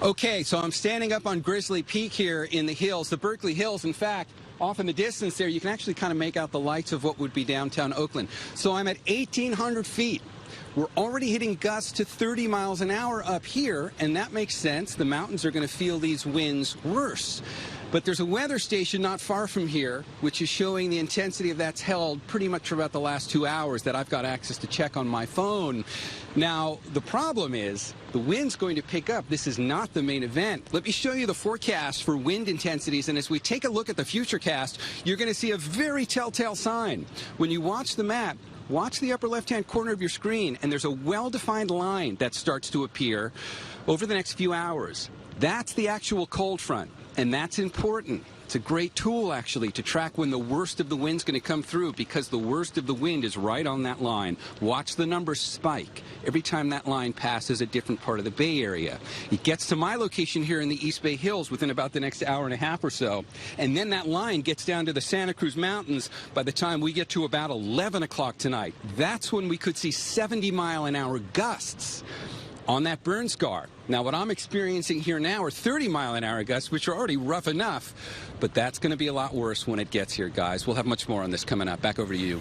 Okay, so I'm standing up on Grizzly Peak here in the hills, the Berkeley Hills. In fact, off in the distance there, you can actually kind of make out the lights of what would be downtown Oakland. So I'm at 1,800 feet. We're already hitting gusts to 30 miles an hour up here, and that makes sense. The mountains are going to feel these winds worse. But there's a weather station not far from here, which is showing the intensity of that's held pretty much for about the last 2 hours that I've got access to check on my phone. Now, the problem is the wind's going to pick up. This is not the main event. Let me show you the forecast for wind intensities, and as we take a look at the futurecast, you're going to see a very telltale sign. When you watch the map, watch the upper left-hand corner of your screen, and there's a well-defined line that starts to appear over the next few hours. That's the actual cold front, and that's important. It's a great tool, actually, to track when the worst of the wind's going to come through, because the worst of the wind is right on that line. Watch the numbers spike every time that line passes a different part of the Bay Area. It gets to my location here in the East Bay Hills within about the next hour and a half or so, and then that line gets down to the Santa Cruz Mountains by the time we get to about 11 o'clock tonight. That's when we could see 70-mile-an-hour gusts on that burn scar. Now, what I'm experiencing here now are 30-mile-an-hour gusts, which are already rough enough, but that's going to be a lot worse when it gets here, guys. We'll have much more on this coming up. Back over to you.